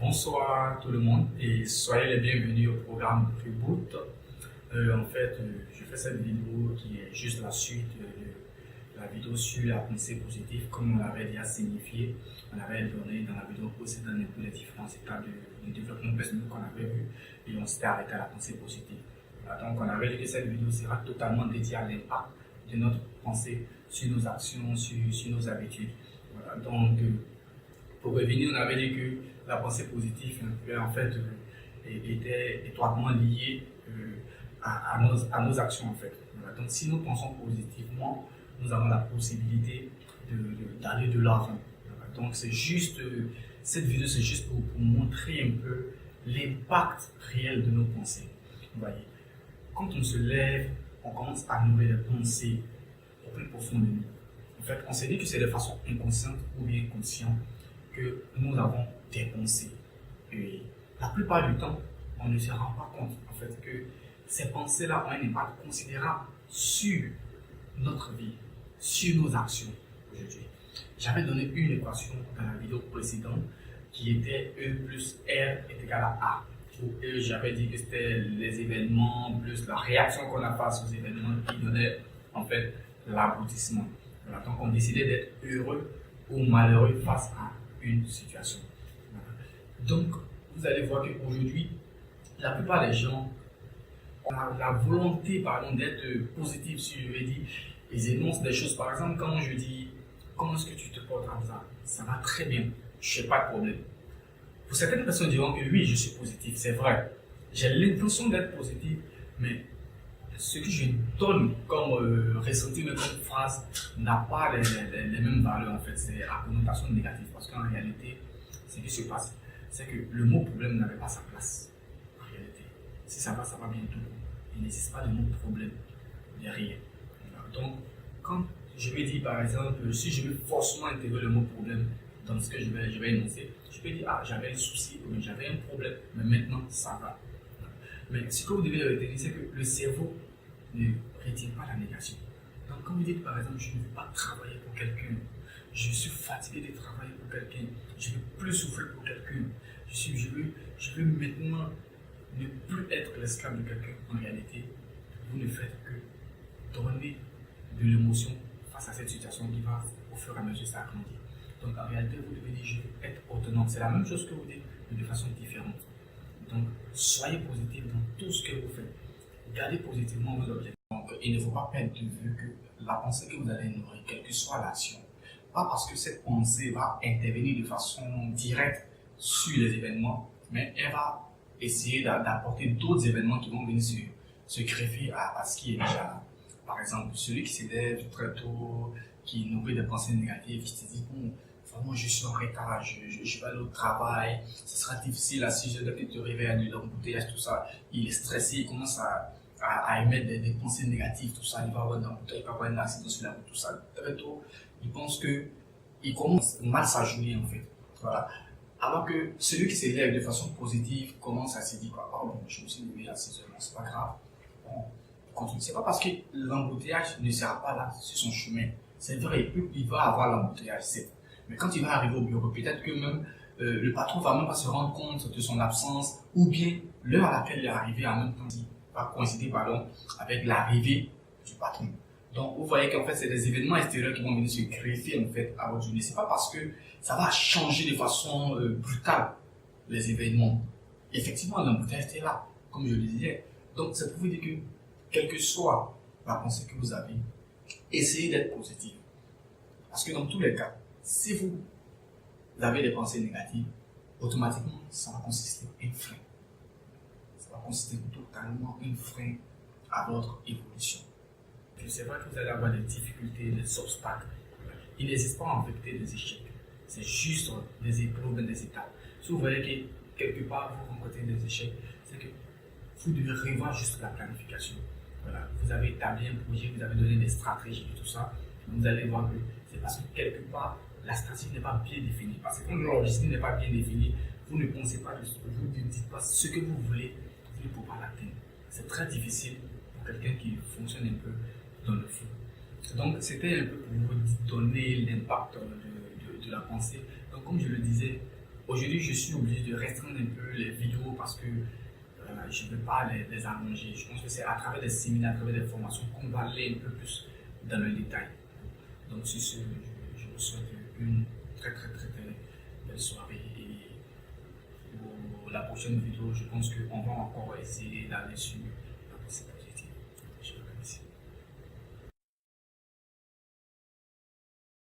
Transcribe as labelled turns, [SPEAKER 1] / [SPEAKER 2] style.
[SPEAKER 1] Bonsoir tout le monde et soyez les bienvenus au programme Reboot. Je fais cette vidéo qui est juste la suite de la vidéo sur la pensée positive, comme on l'avait déjà signifié. On avait donné dans la vidéo précédente un peu les différentes étapes de développement personnel qu'on avait vu et on s'était arrêté à la pensée positive. Voilà, donc on avait dit que cette vidéo sera totalement dédiée à l'impact de notre pensée sur nos actions, sur nos habitudes. Voilà, donc, pour revenir, on avait dit que la pensée positive était étroitement liée à nos actions en fait. Voilà. Donc si nous pensons positivement, nous avons la possibilité d'aller de l'avant. Voilà. Donc c'est juste, cette vidéo c'est juste pour montrer un peu l'impact réel de nos pensées. Vous voyez, quand on se lève, on commence à nourrir des pensées au plus profond de nous. En fait, on s'est dit que c'est de façon inconsciente ou bien consciente que nous avons des pensées. Et la plupart du temps, on ne se rend pas compte en fait que ces pensées-là ont un impact considérable sur notre vie, sur nos actions aujourd'hui. J'avais donné une équation dans la vidéo précédente qui était E plus R est égal à A. Pour E, j'avais dit que c'était les événements plus la réaction qu'on a face aux événements qui donnait en fait l'aboutissement. Voilà, donc on décidait d'être heureux ou malheureux face à une situation. Donc, vous allez voir qu'aujourd'hui, la plupart des gens ont la volonté d'être positif, si je vais dire. Ils énoncent des choses. Par exemple, quand je dis comment est-ce que tu te portes en ça, ça va très bien, je n'ai pas de problème. Pour certaines personnes diront que oui, je suis positif, c'est vrai. J'ai l'intention d'être positif, mais ce que je donne comme ressenti, comme phrase, n'a pas les mêmes valeurs en fait. C'est à connotation négative parce qu'en réalité, ce qui se passe, c'est que le mot problème n'avait pas sa place. En réalité, si ça va bien tout. Il n'existe pas de mot problème derrière. Donc, quand je vais dire par exemple, si je veux forcément intégrer le mot problème dans ce que je vais énoncer, je peux dire ah, j'avais un souci ou j'avais un problème, mais maintenant ça va. Mais ce que vous devez retenir, c'est que le cerveau ne retient pas la négation. Donc, quand vous dites par exemple, je ne veux pas travailler pour quelqu'un, je suis fatigué de travailler pour quelqu'un, je ne veux plus souffrir pour quelqu'un, je veux maintenant ne plus être l'esclave de quelqu'un. En réalité, vous ne faites que donner de l'émotion face à cette situation qui va au fur et à mesure s'agrandir. Donc, en réalité, vous devez dire, je veux être autonome. C'est la même chose que vous dites, mais de façon différente. Donc, soyez positif dans tout ce que vous faites. Gardez positivement vos objectifs. Donc, il ne faut pas perdre de vue que la pensée que vous allez nourrir, quelle que soit l'action, pas parce que cette pensée va intervenir de façon directe sur les événements, mais elle va essayer d'apporter d'autres événements qui vont venir se greffer à ce qui est déjà là. Par exemple, celui qui se lève très tôt, qui nourrit des pensées négatives, qui se dit bon, vraiment je suis en retard, je vais aller au travail, ce sera difficile à 6 heures de te réveiller à l'embouteillage, tout ça. Il est stressé, il commence à émettre des pensées négatives, tout ça. Il va avoir un embouteillage, il va avoir un accident sur la route, tout ça. Très tôt, il pense qu'il commence mal sa journée en fait. Voilà. Alors que celui qui se lève de façon positive commence à se dire quoi, oh, bon, je me suis levé à 6 heures, c'est pas grave. Bon, continue. C'est pas parce que l'embouteillage ne sera pas là sur son chemin. C'est vrai, il va avoir l'embouteillage, c'est. Mais quand il va arriver au bureau, peut-être que même le patron va même pas se rendre compte de son absence, ou bien l'heure à laquelle il est arrivé en même temps va coïncider avec l'arrivée du patron. Donc vous voyez qu'en fait c'est des événements extérieurs qui vont venir se greffer en fait à votre journée. C'est pas parce que ça va changer de façon brutale les événements. Effectivement, l'embouteillage est là, comme je le disais. Donc c'est pour vous dire que quelle que soit la pensée que vous avez, essayez d'être positif. Parce que dans tous les cas, si vous avez des pensées négatives, automatiquement, ça va consister un frein. Ça va consister totalement un frein à votre évolution. C'est vrai que vous allez avoir des difficultés, des obstacles. Il n'existe pas en vérité des échecs. C'est juste des épreuves, des étapes. Si vous voyez que quelque part vous rencontrez des échecs, c'est que vous devez revoir juste la planification. Voilà. Vous avez établi un projet, vous avez donné des stratégies et tout ça. Vous allez voir que c'est parce que quelque part, la stratégie n'est pas bien définie. Parce que quand l'objectif n'est pas bien défini, vous ne pensez pas, vous ne dites pas ce que vous voulez, vous ne pouvez pas l'atteindre. C'est très difficile pour quelqu'un qui fonctionne un peu dans le flou. Donc, c'était un peu pour vous donner l'impact de la pensée. Donc, comme je le disais, aujourd'hui, je suis obligé de restreindre un peu les vidéos parce que je ne veux pas les allonger. Je pense que c'est à travers des séminaires, à travers des formations qu'on va aller un peu plus dans le détail. Donc, sur ce, je vous souhaite une très, très, très, très belle soirée. Et pour la prochaine vidéo, je pense qu'on va encore essayer d'aller sur